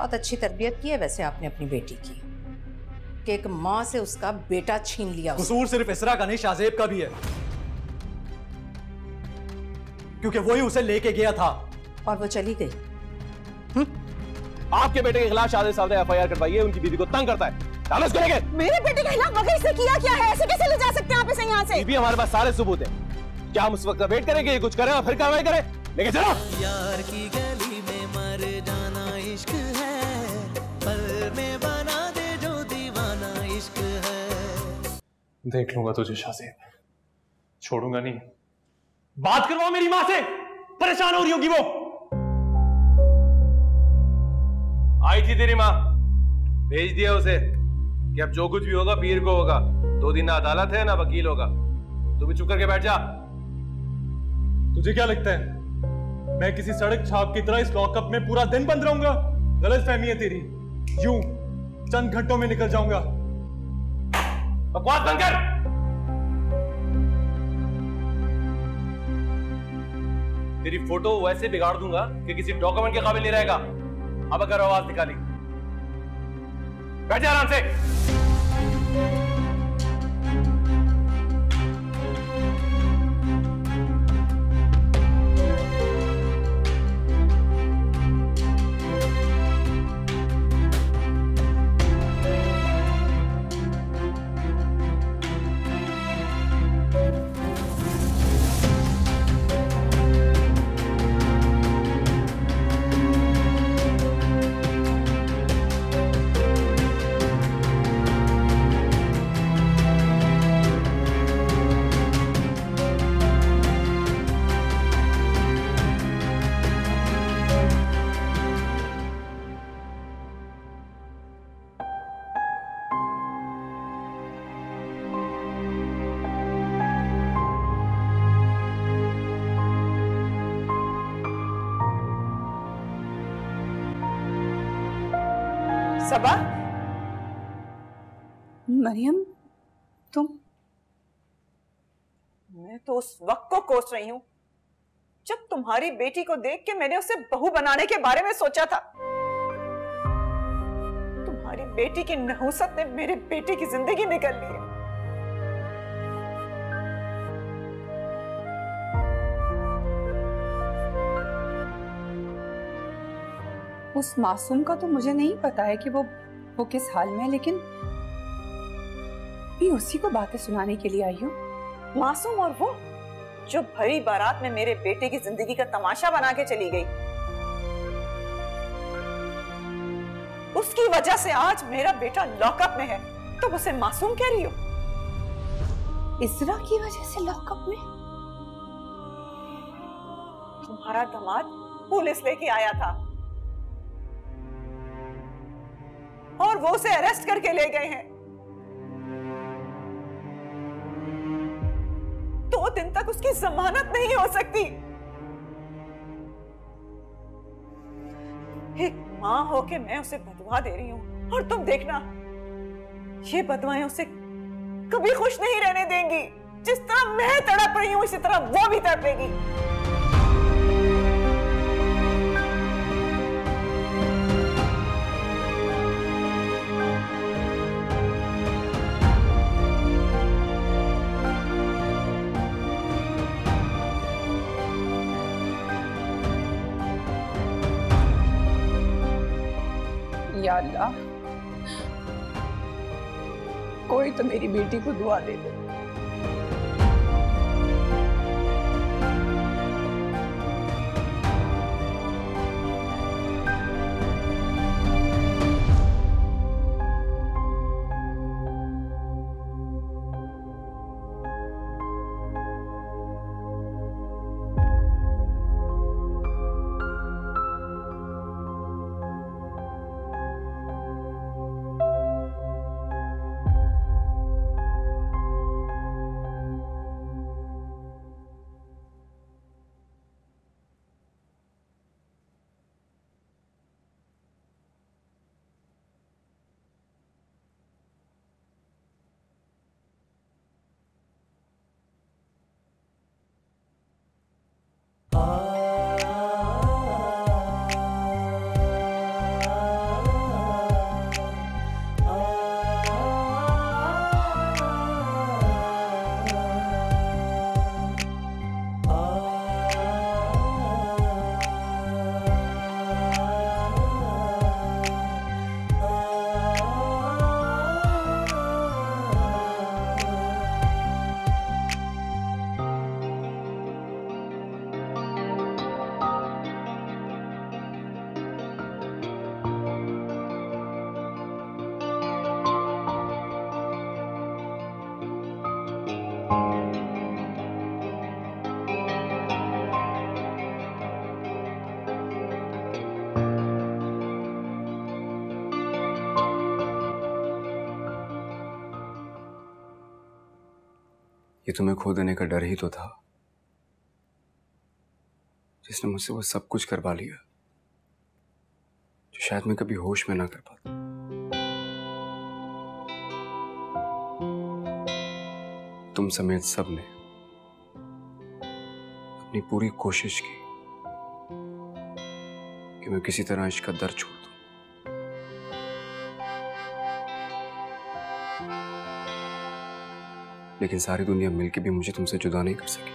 बहुत अच्छी तरबियत की है वैसे आपने अपनी बेटी की, कि एक माँ से उसका बेटा छीन लिया। कसूर सिर्फ इसरा का नहीं, शाहजेब का भी है, क्योंकि वही उसे लेके गया था और वो चली गई। आपके बेटे के खिलाफ शाहजेब साहब ने एफआईआर करवाई है, उनकी बीवी को तंग करता है। डालो इसको लेके। मेरे बेटे के खिलाफ मगर इसने किया क्या है? ऐसे कैसे ले जा सकते हैं आप इसे यहाँ से? बीबी हमारे पास सारे सबूत हैं। क्या हम उस वक्त का वेट करेंगे, कुछ करें और फिर कार्रवाई करें? लेके चलो। यार की गली में मर जाना इश्क है, पल में बना दे जो दीवाना इश्क है। देख लूंगा तुझे शाहजेब, छोड़ूंगा नहीं। बात करवाओ मेरी माँ से, परेशान हो रही होगी वो। आई थी तेरी माँ, भेज दिया उसे कि अब जो कुछ भी होगा पीर को होगा। 2 दिन ना अदालत है ना वकील होगा। तू भी चुप करके बैठ जा। तुझे क्या लगता है मैं किसी सड़क छाप की तरह इस लॉकअप में पूरा दिन बंद रहूंगा? गलत फहमी है तेरी। यूं चंद घंटों में निकल जाऊंगा। बकवास बंद कर। तेरी फोटो वैसे बिगाड़ दूंगा कि किसी डॉक्यूमेंट के काबिल नहीं रहेगा। अब अगर आवाज निकाली, बैठ जा आराम से। सबा, मरियम, तुम? मैं तो उस वक्त को कोस रही हूं जब तुम्हारी बेटी को देख के मैंने उसे बहू बनाने के बारे में सोचा था। तुम्हारी बेटी की नहुसत ने मेरे बेटे की जिंदगी निकल ली है। उस मासूम का तो मुझे नहीं पता है कि वो किस हाल में है, लेकिन मैं उसी को बातें सुनाने के लिए आई हूँ। मासूम और वो जो भरी बारात में मेरे बेटे की जिंदगी का तमाशा बना के चली गई, उसकी वजह से आज मेरा बेटा लॉकअप में है, तो उसे मासूम कह रही हो? इसरा की वजह से लॉकअप में? तुम्हारा दामाद पुलिस लेके आया था और वो उसे अरेस्ट करके ले गए हैं। 2 दिन तक उसकी जमानत नहीं हो सकती। एक मां होके मैं उसे बदुआ दे रही हूं और तुम देखना, ये बदुआएं उसे कभी खुश नहीं रहने देंगी। जिस तरह मैं तड़प रही हूं, इसी तरह वो भी तड़पेगी। या अल्लाह, कोई तो मेरी बेटी को दुआ दे दे। ये तुम्हें खो देने का डर ही तो था जिसने मुझसे वो सब कुछ करवा लिया जो शायद मैं कभी होश में ना कर पाता। तुम समेत सब ने अपनी पूरी कोशिश की कि मैं किसी तरह इश्क का दर्द छोड़ दूं। लेकिन सारी दुनिया मिलकर भी मुझे तुमसे जुदा नहीं कर सकी।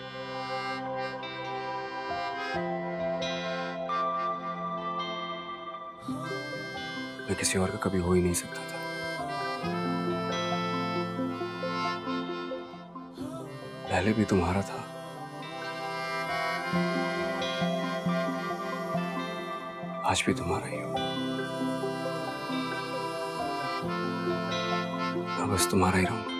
मैं किसी और का कभी हो ही नहीं सकता था। पहले भी तुम्हारा था, आज भी तुम्हारा ही हूं। मैं बस तुम्हारा ही रहूंगा।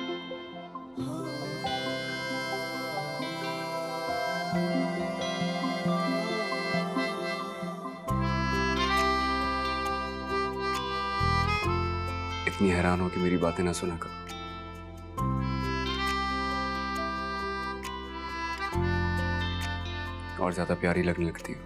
इतनी हैरान हो कि मेरी बातें ना सुना करो। और ज्यादा प्यारी लगने लगती हो।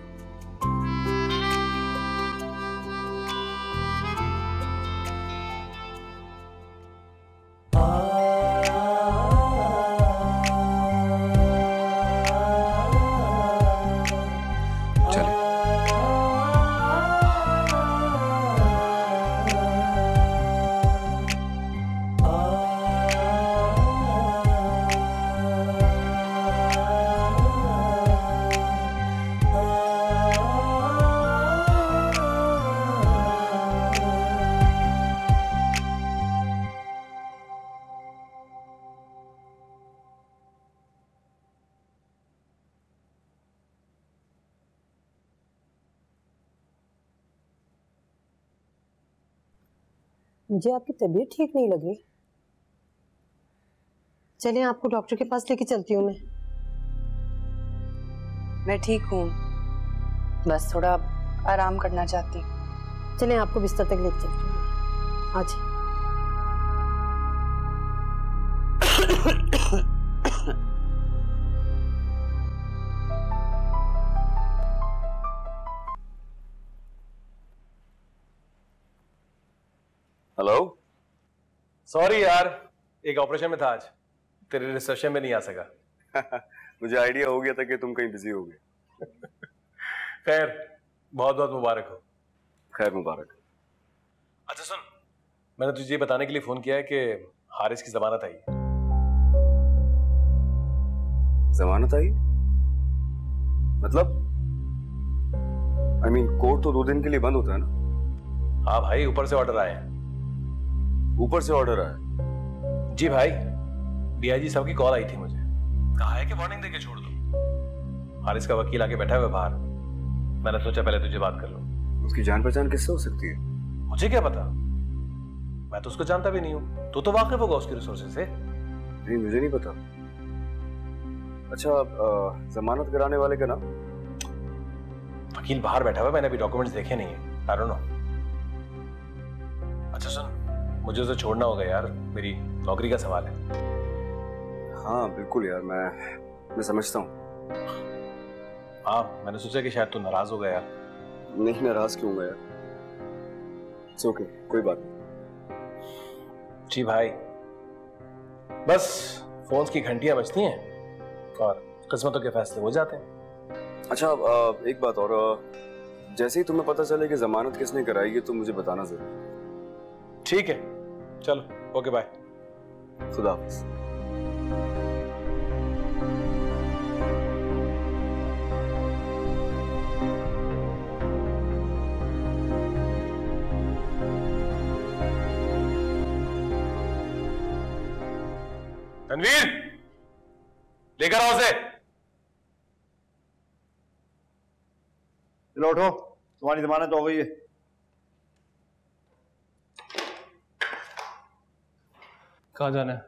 मुझे आपकी तबीयत ठीक नहीं लग रही। चलें आपको डॉक्टर के पास लेके चलती हूँ मैं ठीक हूँ, बस थोड़ा आराम करना चाहती हूँ। चलें आपको बिस्तर तक लेके चलती हूँ। आज हेलो, सॉरी यार, एक ऑपरेशन में था आज, तेरे रिसेप्शन में नहीं आ सका। मुझे आइडिया हो गया था कि तुम कहीं बिजी होगे। खैर, बहुत बहुत मुबारक हो। खैर मुबारक। अच्छा सुन, मैंने तुझे ये बताने के लिए फोन किया है कि हारिस की जमानत आई। जमानत आई? मतलब I mean, कोर्ट तो 2 दिन के लिए बंद होता है ना? हाँ भाई, ऊपर से ऑर्डर आए हैं। ऊपर से ऑर्डर आया? जी भाई, डीआईजी साहब की कॉल आई थी मुझे, कहा है कि वार्निंग देके छोड़ दो। हारिस का वकील आके बैठा हुआ बाहर, मैंने सोचा पहले तुझे बात कर लूं। उसकी जान पहचान किससे हो सकती है? मुझे क्या पता, मैं तो उसको जानता भी नहीं हूँ। तू तो वाकिफ होगा उसकी रिसोर्सेज से। नहीं, मुझे नहीं पता। अच्छा, जमानत कराने वाले का नाम? वकील बाहर बैठा हुआ, मैंने अभी डॉक्यूमेंट्स देखे नहीं है, आई डोंट नो। अच्छा सुन, मुझे उसे छोड़ना होगा यार, मेरी नौकरी का सवाल है। हाँ बिल्कुल यार, मैं समझता हूँ। हाँ, मैंने सोचा कि शायद तू नाराज हो गया यार। नहीं, नाराज क्यों होगा यार? इट्स ओके, कोई बात नहीं। जी भाई, बस फोन्स की घंटियां बजती हैं और किस्मतों के फैसले हो जाते हैं। अच्छा, एक बात और, जैसे ही तुम्हें पता चले कि जमानत किसने कराई है तो मुझे बताना जरूर। ठीक है, चलो, ओके बाय। खुदा हाफिज। तनवीर, लेकर आओ उसे। चलो उठो, तुम्हारी जमानत हो गई है। कहाँ जाना है?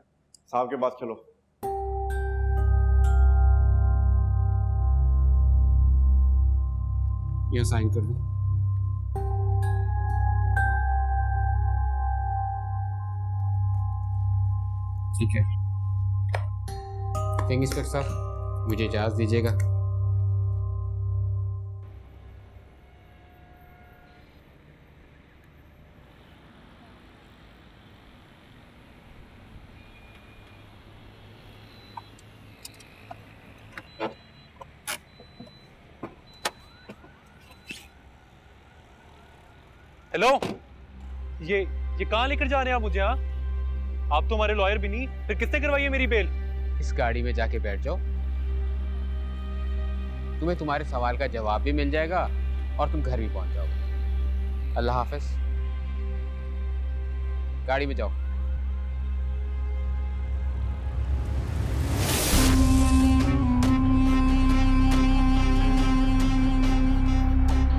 साहब के पास चलो। ये साइन कर दो। ठीक है। विंग इंस्पेक्टर साहब, मुझे इजाज़त दीजिएगा। हेलो, ये कहाँ लेकर जा रहे हैं आप मुझे? हाँ, आप तो हमारे लॉयर भी नहीं, फिर किसने करवाई है मेरी बेल? इस गाड़ी में जाके बैठ जाओ, तुम्हें तुम्हारे सवाल का जवाब भी मिल जाएगा और तुम घर भी पहुंच जाओगे। अल्लाह हाफिज। गाड़ी में जाओ।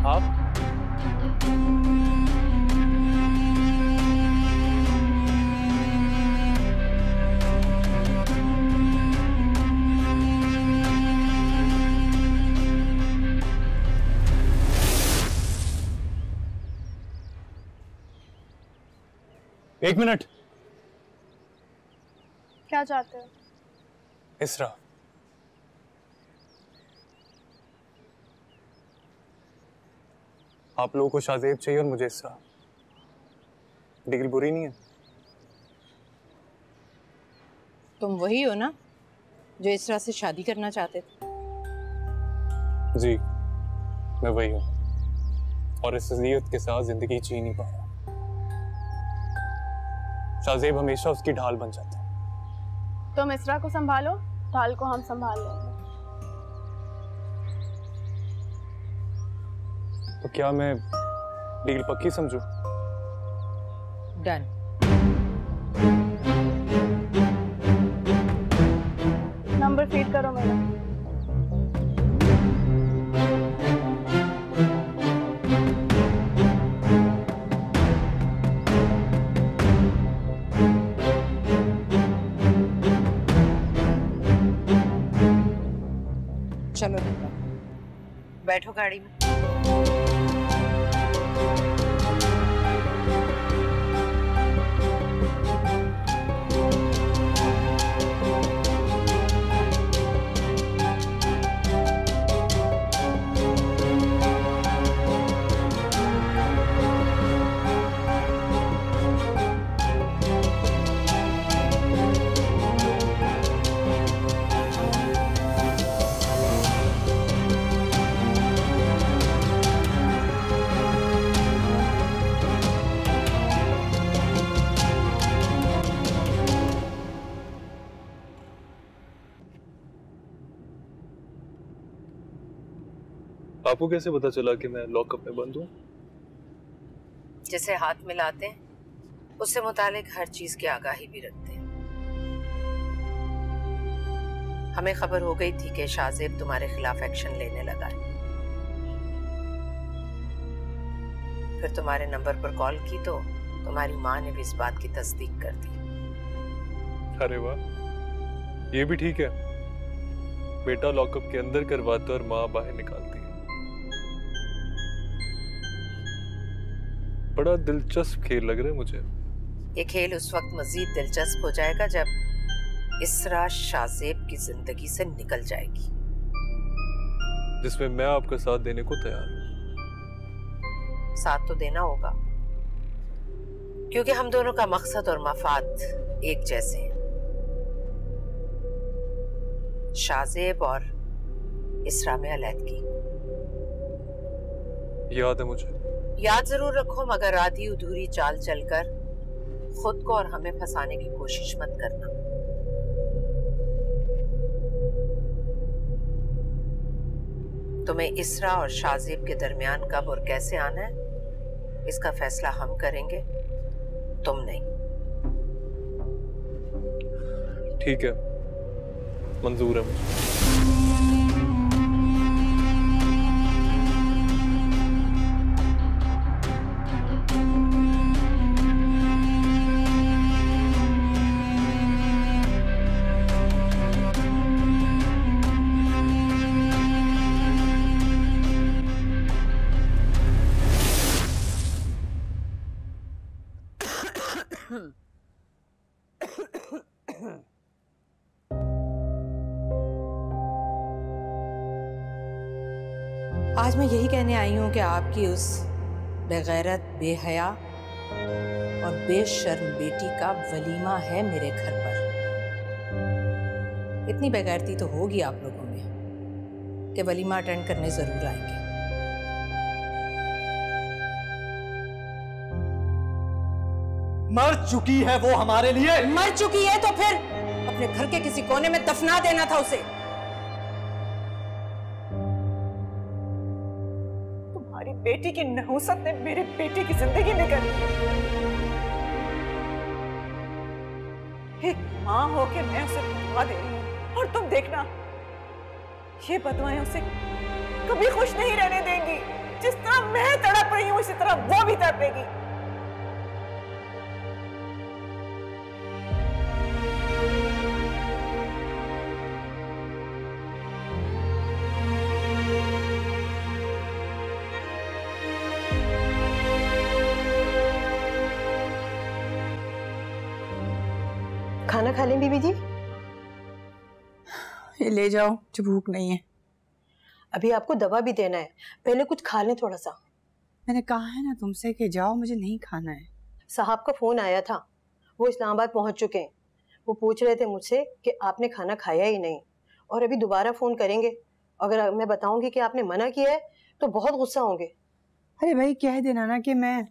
आप एक मिनट। क्या चाहते हो? इसरा, आप लोगों को शाज़ेब चाहिए और मुझे इसरा। डिग्री बुरी नहीं है। तुम वही हो ना जो इसरा से शादी करना चाहते थे? जी, मैं वही हूँ और इस अज़ियत के साथ जिंदगी जी नहीं पा रहा। शाज़ेब हमेशा उसकी ढाल बन जाता है। तुम इसरा को संभालो, ढाल को हम संभाल लेंगे। तो क्या मैं डील पक्की समझूं? डन। नंबर फीड करो मेरा। चलो बैठो गाड़ी में। आपको कैसे पता चला कि मैं लॉकअप में बंद हूँ? जैसे हाथ मिलाते हैं उससे मुतालिक हर चीज की आगाही भी रखते हैं। हमें खबर हो गई थी कि शाज़ेब तुम्हारे खिलाफ एक्शन लेने लगा है। फिर तुम्हारे नंबर पर कॉल की तो तुम्हारी माँ ने भी इस बात की तस्दीक कर दी। अरे वाह, ये भी ठीक है। बेटा लॉकअप के अंदर करवाता और माँ बाहर निकालती है। बड़ा दिलचस्प खेल लग रहा है मुझे। ये खेल उस वक्त मजीद दिलचस्प हो जाएगा जब इसरा शाज़ेब की जिंदगी से निकल जाएगी, जिसमें मैं आपका साथ देने को तैयार हूँ। साथ तो देना होगा क्योंकि हम दोनों का मकसद और मफाद एक जैसे हैं। शाज़ेब और इसरा में अलहदगी याद है मुझे। याद जरूर रखो, मगर आधी अधूरी चाल चलकर खुद को और हमें फंसाने की कोशिश मत करना। तुम्हें इसरा और शाज़ेब के दरमियान कब और कैसे आना है इसका फैसला हम करेंगे, तुम नहीं। ठीक है, मंजूर है मुझे। आज मैं यही कहने आई हूं कि आपकी उस बेगैरत, बेहया और बेशर्म बेटी का वलीमा है मेरे घर पर। इतनी बेगैरती तो होगी आप लोगों में कि वलीमा अटेंड करने जरूर आएंगे। मर चुकी है वो हमारे लिए। मर चुकी है तो फिर अपने घर के किसी कोने में दफना देना था उसे। तुम्हारी बेटी की नहुसत ने मेरे बेटे की जिंदगी निकाली। एक माँ होके मैं उसे बदवा दे रही हूँ और तुम देखना, ये बदवाएं उसे कभी खुश नहीं रहने देंगी। जिस तरह मैं तड़प रही हूँ, इसी तरह वो भी तड़पेगी। खाना खा लें बीबी जी? ये ले जाओ, मुझे भूख नहीं है। अभी आपको दवा भी देना है, पहले कुछ खा लें थोड़ा सा। मैंने कहा है ना तुमसे कि जाओ, मुझे नहीं खाना है। साहब का फोन आया था, वो इस्लामाबाद पहुंच चुके हैं। वो पूछ रहे थे मुझसे कि आपने खाना खाया ही नहीं, और अभी दोबारा फोन करेंगे। अगर मैं बताऊंगी कि आपने मना किया है तो बहुत गुस्सा होंगे। अरे भाई कह देना ना कि मैं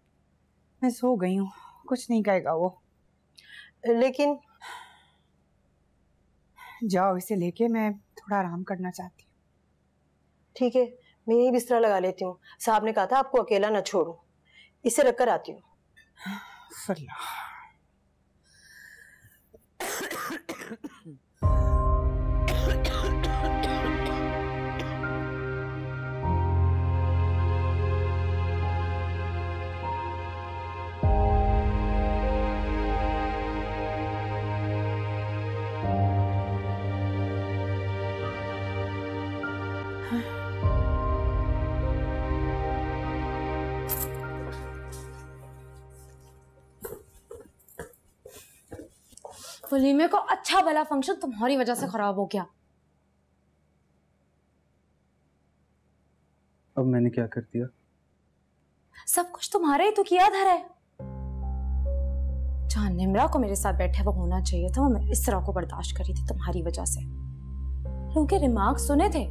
सो गई हूँ, कुछ नहीं कहेगा वो। लेकिन जाओ, इसे लेके मैं थोड़ा आराम करना चाहती हूँ। ठीक है, मैं यही बिस्तरा लगा लेती हूँ। साहब ने कहा था आपको अकेला ना छोड़ूं, इसे रखकर आती हूँ। वलीमे को अच्छा भला फंक्शन तुम्हारी वजह से खराब हो गया। अब मैंने क्या कर दिया? सब कुछ तुम्हारे ही तो किया धरा है। जहां निम्रा को मेरे साथ बैठे वो होना चाहिए था, वो मैं इस तरह को बर्दाश्त करी थी तुम्हारी वजह से। लोगों के रिमार्क सुने थे,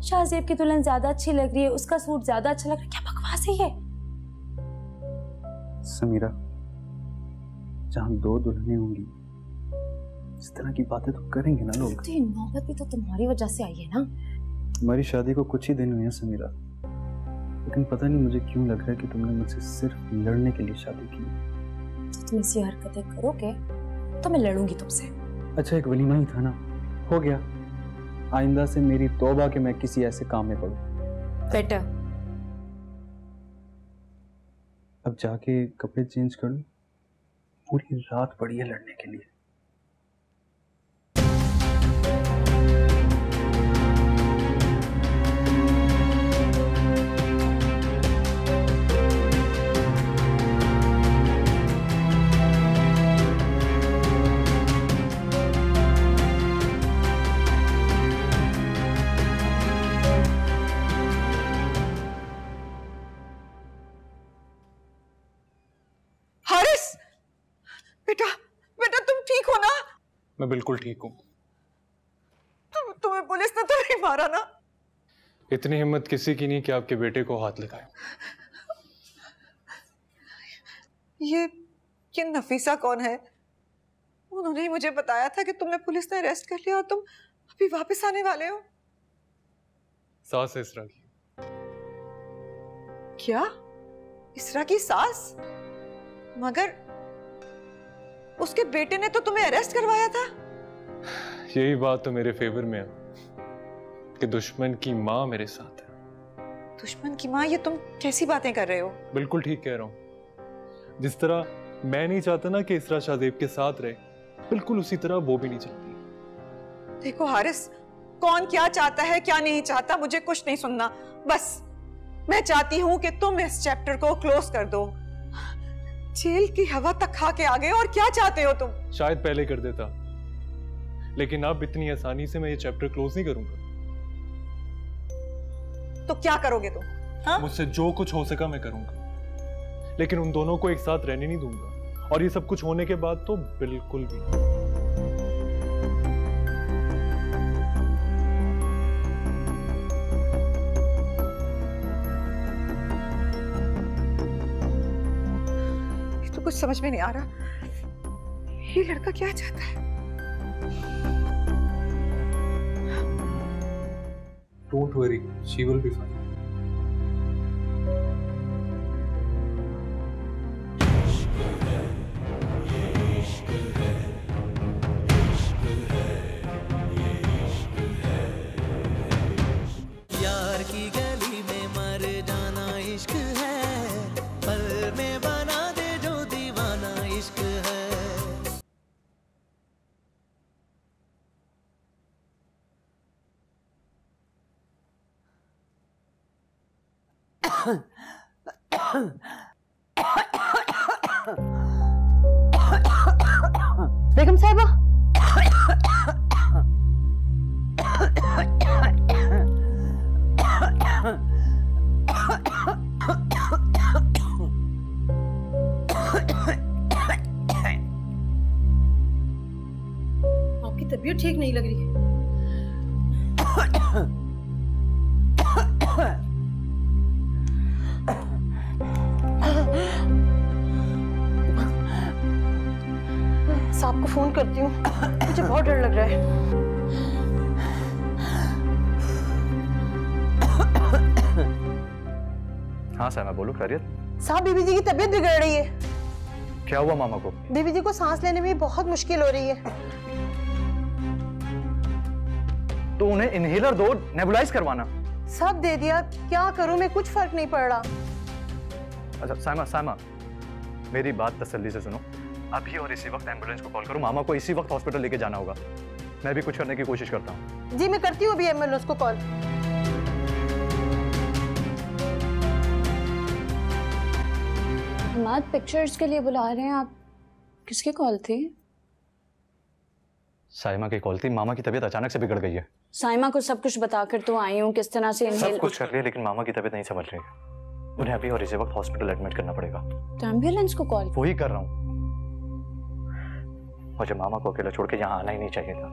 शाहजेब की दुल्हन ज्यादा अच्छी लग रही है, उसका सूट ज्यादा अच्छा लग रहा है। क्या बकवास है ये? समीरा, जहां दो दुल्हनें होंगी इस तरह की बातें तो करेंगे ना लोग। तो ये नौबत भी तो तुम्हारी वजह से आई है ना। हमारी शादी को कुछ ही दिन हुए हैं समीरा, लेकिन पता नहीं मुझे क्यों लग रहा है कि तुमने मुझसे सिर्फ लड़ने के लिए शादी की। तो तुम ऐसी हरकतें करोगे तो मैं लड़ूंगी तुमसे। अच्छा, एक वलीमा ही था ना, हो गया। आइंदा से मेरी तौबा कि मैं किसी ऐसे काम में पड़ूं। बेटा, अब जाके कपड़े चेंज कर लूं। पूरी रात पड़ी है लड़ने के लिए। मैं बिल्कुल ठीक हूँ। तुम्हें पुलिस ने तो नहीं मारा ना? इतनी हिम्मत किसी की नहीं कि आपके बेटे को हाथ लगाए। ये नफीसा कौन है? उन्होंने ही मुझे बताया था कि तुम्हें पुलिस ने अरेस्ट कर लिया और तुम अभी वापस आने वाले हो। सास है इसरा की। क्या? इसरा की सास? मगर उसके बेटे ने तो तुम्हें अरेस्ट करवाया था। यही बात तो मेरे फेवर में है कि दुश्मन की माँ मेरे साथ है। दुश्मन की माँ? ये तुम कैसी बातें कर रहे हो? बिल्कुल ठीक कह रहा हूँ। जिस तरह मैं नहीं चाहता ना कि इसरा शाहजेब के साथ रहे, बिल्कुल उसी तरह वो भी नहीं चाहती। देखो हारिस, कौन क्या चाहता है क्या नहीं चाहता मुझे कुछ नहीं सुनना। बस मैं चाहती हूँ कि तुम इस चैप्टर को क्लोज कर दो। जेल की हवा तक खा के आ गए, और क्या चाहते हो तुम? शायद पहले कर देता, लेकिन अब इतनी आसानी से मैं ये चैप्टर क्लोज नहीं करूंगा। तो क्या करोगे तुम? हाँ? मुझसे जो कुछ हो सका मैं करूंगा, लेकिन उन दोनों को एक साथ रहने नहीं दूंगा। और ये सब कुछ होने के बाद तो बिल्कुल भी। ये तो कुछ समझ में नहीं आ रहा, ये लड़का क्या चाहता है? Don't worry, she will be fine. यार की गली में मर जाना इश्क है, पल में बना दे जो दीवाना इश्क है। बेगम साहिबा, आपकी तबीयत ठीक नहीं लग रही। साहब को फोन करती हूँ, मुझे बहुत डर लग रहा है। हाँ साइमा, बोलो। खैरियत? साहब, बीबी जी की तबीयत बिगड़ रही है। क्या हुआ मामा को? बीबी जी को सांस लेने में बहुत मुश्किल हो रही है। तो उन्हें इनहेलर दो, नेबुलाइज करवाना। सब दे दिया, क्या करूं मैं, कुछ फर्क नहीं पड़ रहा। अच्छा साइमा, मेरी बात तसल्ली से सुनो। अभी और इसी वक्त एम्बुलेंस को कॉल करो, मामा को इसी वक्त हॉस्पिटल लेके जाना होगा। मैं भी कुछ करने की कोशिश करता हूँ। जी मैं करती हूँ अभी एम्बुलेंस को कॉल। हमाद पिक्चर्स के लिए बुला रहे हैं आप? किसकी कॉल थी? साइमा की कॉल थी। मामा की तबीयत अचानक से बिगड़ गई है। साइमा को सब कुछ बताकर तो आई हूँ किस तरह से सब कुछ कर लिया, लेकिन मामा की तबीयत नहीं संभल रही है। उन्हें अभी और इसी वक्त हॉस्पिटल एडमिट करना पड़ेगा। तो एम्बुलेंस को कॉल? वही कर रहा हूँ। मुझे मामा को अकेला छोड़ के यहाँ आना ही नहीं चाहिए था।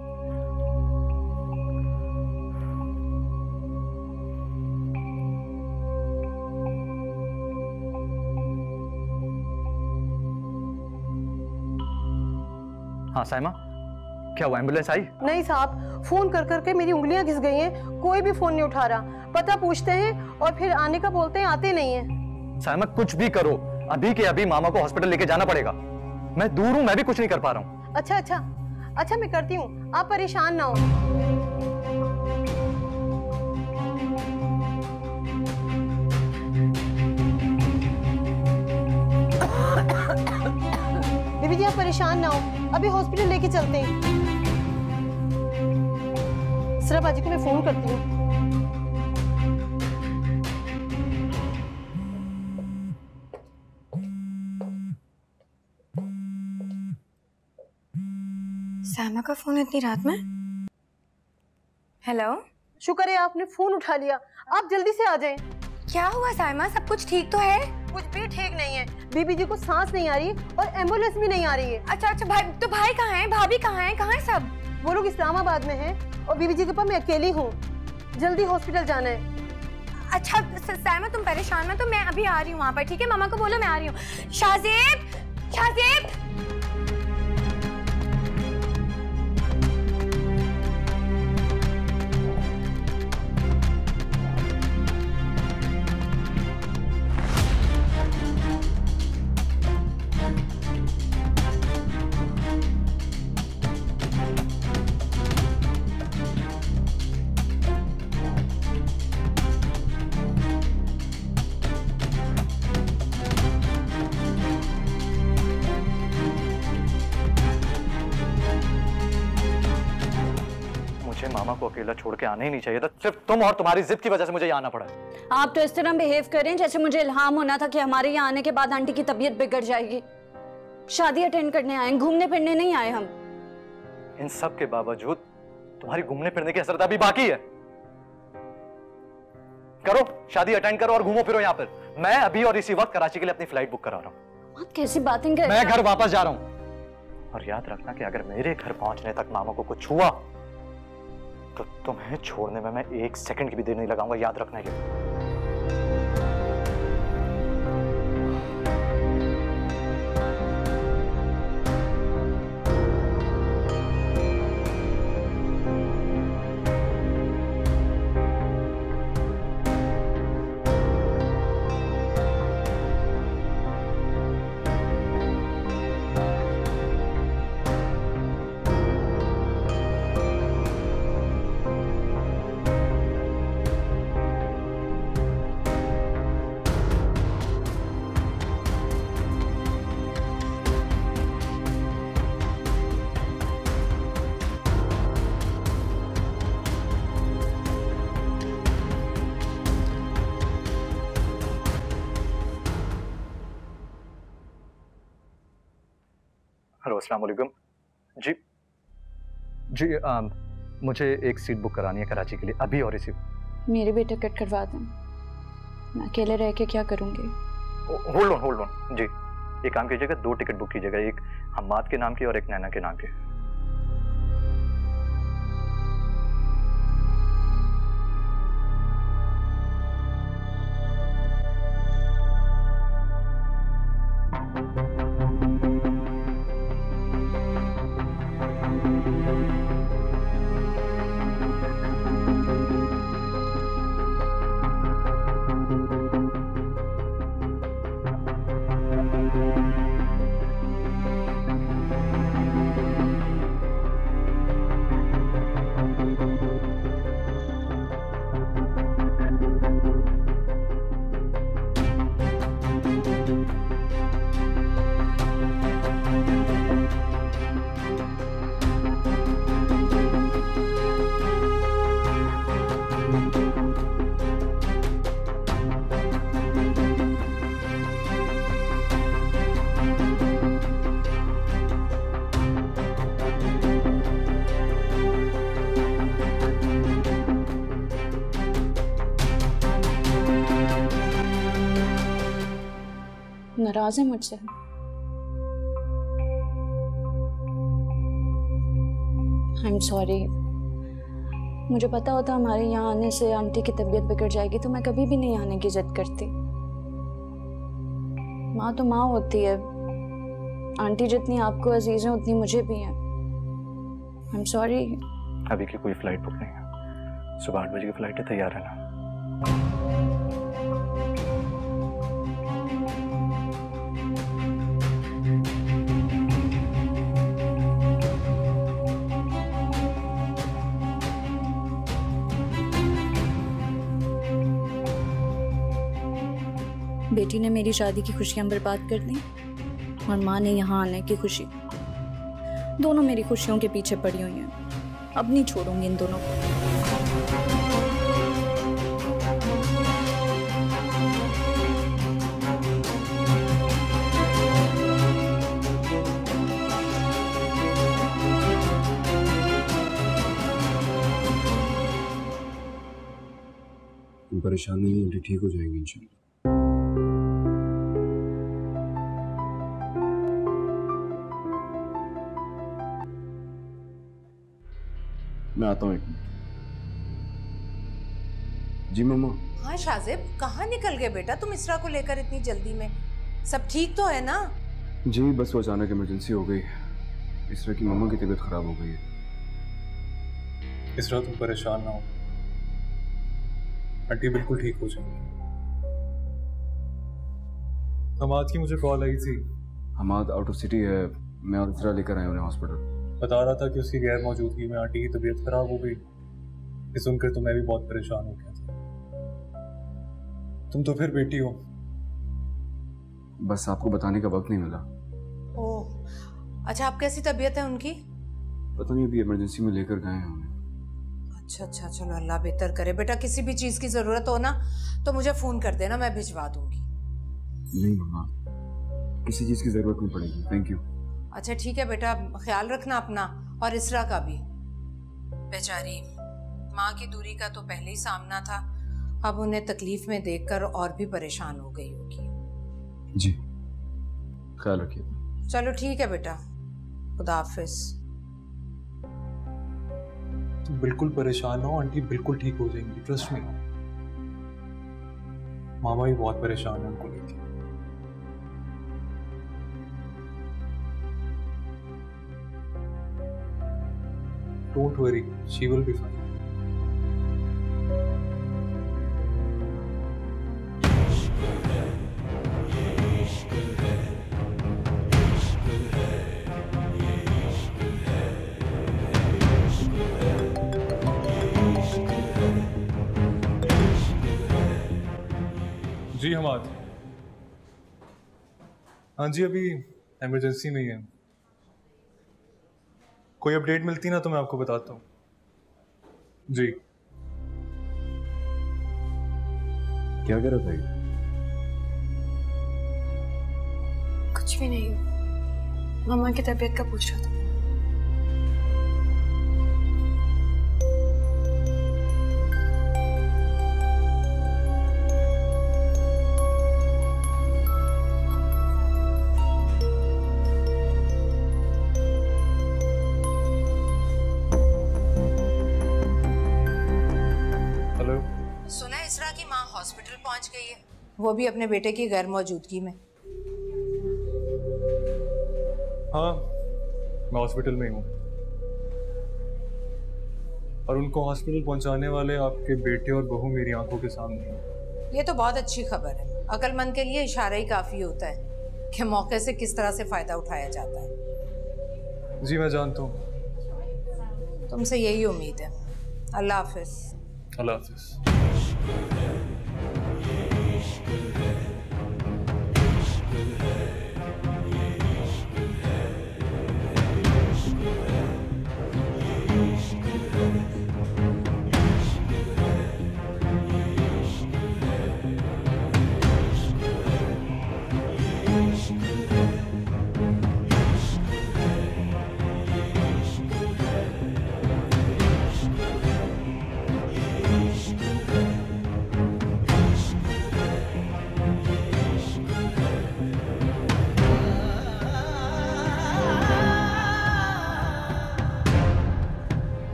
हाँ साइमा, क्या हुआ? एम्बुलेंस आई? नहीं साहब, फोन कर करके मेरी उंगलियां घिस गई हैं, कोई भी फोन नहीं उठा रहा। पता पूछते हैं और फिर आने का बोलते हैं, आते नहीं हैं। साइमा कुछ भी करो, अभी के अभी मामा को हॉस्पिटल लेके जाना पड़ेगा। मैं दूर हूँ, मैं भी कुछ नहीं कर पा रहा हूँ। अच्छा मैं करती हूँ, आप परेशान ना हो। बीबी जी आप परेशान ना हो, अभी हॉस्पिटल लेके चलते हैं। सिरा बाजी को मैं फोन करती हूँ। साइमा का फोन इतनी रात में? हेलो, शुक्र है आपने फोन उठा लिया। आप जल्दी से आ जाएं। क्या हुआ साइमा, सब कुछ ठीक तो है? कुछ भी ठीक नहीं है, बीबी जी को सांस नहीं आ रही और एम्बुलेंस भी नहीं आ रही है। अच्छा भाई, तो भाई कहाँ है, भाभी कहाँ है, कहाँ है सब? वो लोग इस्लामाबाद में हैं और बीबी जी के पास मैं अकेली हूँ। जल्दी हॉस्पिटल जाना है। अच्छा साइमा तुम परेशान मत, तो मैं अभी आ रही हूँ वहाँ पर, ठीक है? मामा को बोलो मैं आ रही हूँ। शाज़ेब, मामा को अकेला छोड़ के आना ही नहीं चाहिए था। सिर्फ तुम और तुम्हारी जिद की वजह से मुझे यहाँ आना पड़ा। आप तो इस तरह बिहेव करें जैसे मुझे इल्हाम होना था कि हमारे यहाँ आने के बाद आंटी की तबीयत बिगड़ जाएगी। शादी अटेंड करने आए, घूमने फिरने नहीं आए हम। इन सब के बावजूद तुम्हारी घूमने फिरने की हसरत अभी बाकी है। करो, शादी अटेंड करो और घूमो फिरो यहाँ पर। मैं अभी और इसी वक्त कराची के लिए अपनी फ्लाइट बुक करा रहा हूँ। कैसी बातें कर मैं घर वापस जा रहा हूँ। और याद रखना कि अगर मेरे घर पहुंचने तक मामा को कुछ हुआ तो तुम्हें छोड़ने में मैं 1 सेकंड की भी देर नहीं लगाऊंगा, याद रखना ये। हेलो, अस्सलाम वालेकुम। जी जी, मुझे एक सीट बुक करानी है कराची के लिए अभी और इसी। मेरे भी टिकट करवा दें, मैं अकेले रह के क्या करूँगी। होल्ड ऑन जी, एक काम कीजिएगा, 2 टिकट बुक कीजिएगा, एक हम्माद के नाम की और एक नैना के नाम की। नाराज है मुझसे? I am sorry. मुझे पता होता हमारे यहाँ आने से आंटी की तबीयत बिगड़ जाएगी तो मैं कभी भी नहीं आने की जिद करती। माँ तो माँ होती है, आंटी जितनी आपको अजीज है उतनी मुझे भी है। I am sorry. अभी की कोई फ्लाइट बुक नहीं है, सुबह 8 बजे की फ्लाइट है, तैयार है ना? बेटी ने मेरी शादी की खुशियां बर्बाद कर दी और माँ ने यहाँ आने की खुशी। दोनों मेरी खुशियों के पीछे पड़ी हुई हैं। अब नहीं छोड़ूंगी इन दोनों को। तुम परेशान नहीं हो, ठीक हो जाएंगे इंशाल्लाह। मैं आता हूँ 1 मिनट। जी मम्मा। हाँ शाजिब, कहाँ निकल गए बेटा तुम इसरा को लेकर इतनी जल्दी में? सब ठीक तो है ना? जी बस वो अचानक इमरजेंसी हो गई, इसरा की मम्मा की तबीयत खराब हो गई है। इसरा तुम परेशान ना हो, आंटी बिल्कुल ठीक हो जाएंगी। हमाद की मुझे कॉल आई थी। हमाद आउट ऑफ सिटी है, मैं और इसरा लेकर आए उन्हें हॉस्पिटल। बता रहा था कि उसकी गैर मौजूदगी में आंटी की तबीयत खराब हो गई। ये सुनकर तो मैं भी बहुत परेशान हो गया था। तुम तो फिर बेटी हो। बस आपको बताने का वक्त नहीं मिला। ओह अच्छा, अब कैसी तबीयत है उनकी? पता नहीं, अभी इमरजेंसी में लेकर गए हैं उन्हें। अच्छा अच्छा, चलो अल्लाह बेहतर करे। बेटा किसी भी चीज की जरूरत हो ना तो मुझे फोन कर देना, मैं भिजवा दूंगी। नहीं मम्मा, किसी चीज की जरूरत नहीं पड़ेगी, थैंक यू। अच्छा ठीक है बेटा, ख्याल रखना अपना और इसरा का भी। बेचारी माँ की दूरी का तो पहले ही सामना था, अब उन्हें तकलीफ में देखकर और भी परेशान हो गई होगी। जी, ख्याल रखिए। चलो ठीक है बेटा, खुदा हाफिज। तुम बिल्कुल परेशान हो, आंटी बिल्कुल ठीक हो जाएंगी, ट्रस्ट मी। मामा भी बहुत परेशान है उनको लेके। Don't worry, she will be fine. जी हमाद, हाँ जी, अभी इमरजेंसी में ही है। कोई अपडेट मिलती ना तो मैं आपको बताता हूँ। जी। क्या कह रहा था ये? कुछ भी नहीं, मम्मा की तबीयत का पूछ रहा था। सुना इसरा की माँ हॉस्पिटल पहुंच गई है, वो भी अपने बेटे की गैर मौजूदगी में। हाँ, मैं हॉस्पिटल में ही हूँ और उनको हॉस्पिटल पहुंचाने वाले आपके बेटे और बहू मेरी आंखों के सामने हैं। ये तो बहुत अच्छी खबर है। अक्लमंद के लिए इशारा ही काफी होता है कि मौके से किस तरह से फायदा उठाया जाता है। जी मैं जानता हूँ। तुमसे यही उम्मीद है। अल्लाह हाफिज। अल्लाह हाफिज।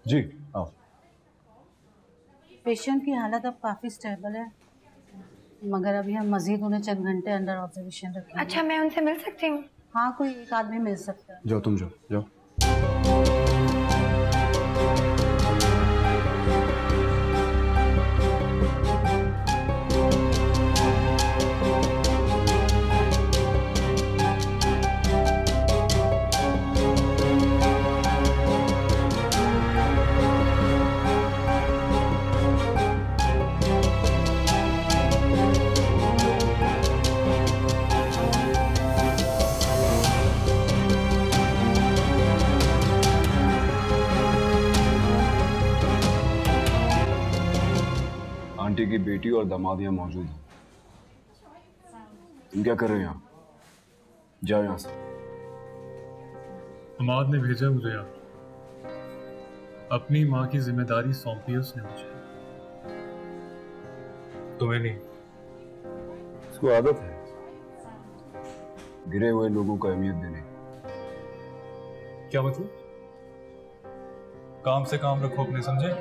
जी आओ। पेशेंट की हालत अब काफ़ी स्टेबल है, मगर अभी हम मजीद उन्हें चंद घंटे अंडर ऑब्जर्वेशन रखेंगे। अच्छा, मैं उनसे मिल सकती हूँ? हाँ, कोई एक आदमी मिल सकता है। जाओ, तुम जाओ जाओ। आंटी की बेटी और दामाद यहाँ मौजूद है। तुम क्या कर रहे हो यहाँ? जाओ यहाँ से। हमाद ने भेजा मुझे यहाँ, अपनी माँ की जिम्मेदारी सौंपी है उसने मुझे, तुम्हें नहीं। उसको आदत है गिरे हुए लोगों को अहमियत देने। क्या मतलब? काम से काम रखो अपने, समझे?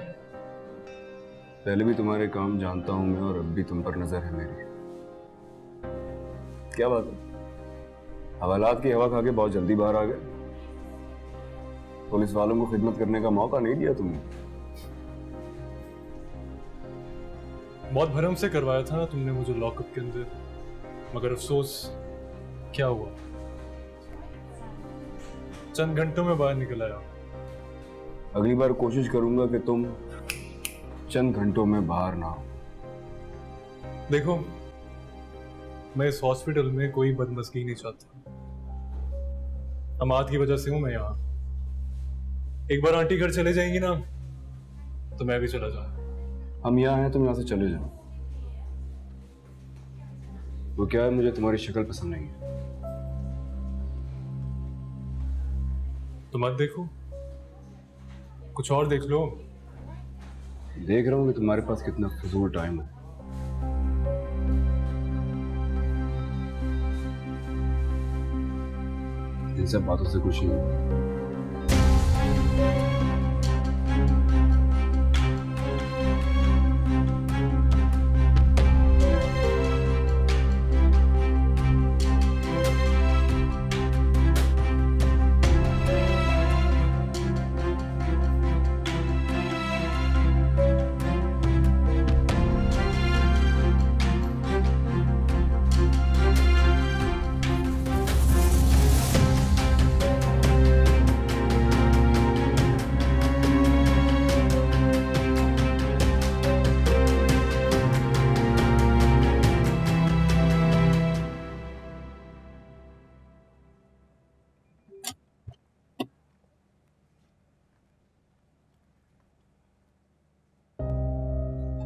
पहले भी तुम्हारे काम जानता हूं मैं और अब भी तुम पर नजर है मेरी। क्या बात है, हवालात की हवा खा के बहुत जल्दी बाहर आ गए। पुलिस वालों को खिदमत करने का मौका नहीं दिया तुमने। बहुत भरम से करवाया था ना तुमने मुझे लॉकअप के अंदर, मगर अफसोस क्या हुआ, चंद घंटों में बाहर निकल आया। अगली बार कोशिश करूंगा कि तुम चंद घंटों में बाहर ना हो। देखो, मैं इस हॉस्पिटल में कोई बदमज़गी नहीं चाहता। अमाद की वजह से हूं मैं यहाँ। एक बार आंटी घर चले जाएंगी ना तो मैं भी चला जाऊंगा। हम यहाँ हैं, तुम यहाँ से चले जाओ। वो क्या है, मुझे तुम्हारी शक्ल पसंद नहीं है। तो मत देखो, कुछ और देख लो। देख रहा हूँ कि तुम्हारे पास कितना फजूल टाइम है। इन सब बातों से कुछ नहीं।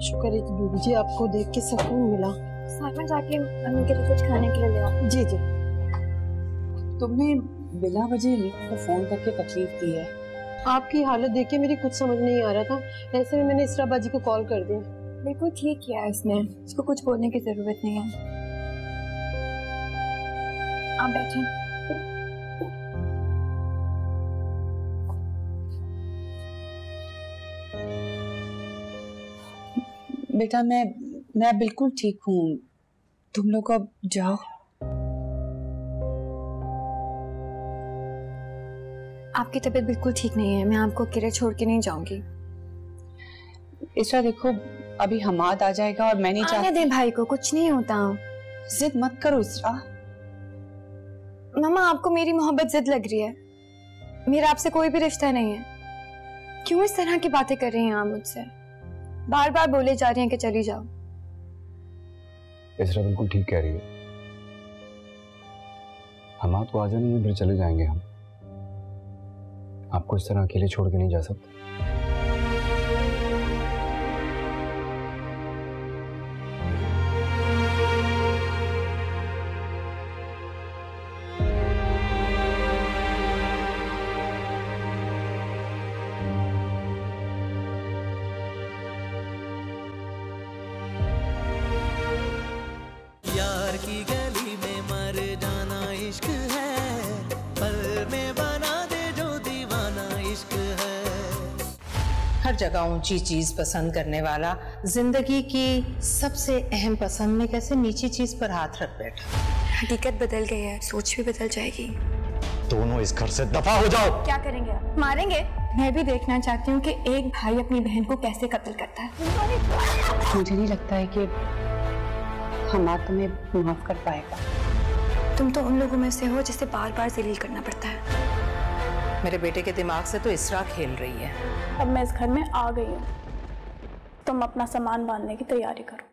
शुक्र है कि बीबी जी आपको देख के सुकून मिला। साइमन जाके मम्मी के लिए कुछ खाने के लिए ले आओ। जी जी। तुमने बिना वजह नीत को फोन करके तकलीफ दी है। आपकी हालत देख के मेरी कुछ समझ नहीं आ रहा था, ऐसे में मैंने इसरा बाजी को कॉल कर दिया। बिल्कुल ठीक किया है इसने, इसको कुछ बोलने की जरूरत नहीं है। आप बैठें। बेटा मैं बिल्कुल ठीक हूँ, तुम लोग अब जाओ। आपकी तबीयत बिल्कुल ठीक नहीं है, मैं आपको अकेले छोड़ के नहीं जाऊंगी। इसरा देखो, अभी हमाद आ जाएगा और मैं नहीं चाहती। आने दे भाई को, कुछ नहीं होता। जिद मत करो इसरा। मामा आपको मेरी मोहब्बत जिद लग रही है, मेरा आपसे कोई भी रिश्ता नहीं है। क्यों इस तरह की बातें कर रही हैं आप मुझसे? बार बार बोले जा रही हैं कि चली जाओ। इसरा बिल्कुल ठीक कह रही है। हमाद को आ जाने में फिर चले जाएंगे हम। आपको इस तरह अकेले छोड़ के नहीं जा सकते। यार की गली में मर जाना इश्क है, पल में बना दे जो दीवाना इश्क है। हर जगह ऊंची चीज पसंद करने वाला जिंदगी की सबसे अहम पसंद में कैसे नीची चीज पर हाथ रख बैठा। हकीकत बदल गई है, सोच भी बदल जाएगी। दोनों इस घर से दफा हो जाओ। क्या करेंगे आप? मारेंगे? मैं भी देखना चाहती हूँ कि एक भाई अपनी बहन को कैसे कत्ल करता है। मुझे नहीं लगता है कि हमाद तुम्हें माफ कर पाएगा। तुम तो उन लोगों में से हो जिसे बार बार जलील करना पड़ता है। मेरे बेटे के दिमाग से तो इसरा खेल रही है। अब मैं इस घर में आ गई हूँ, तुम अपना सामान बांधने की तैयारी करो।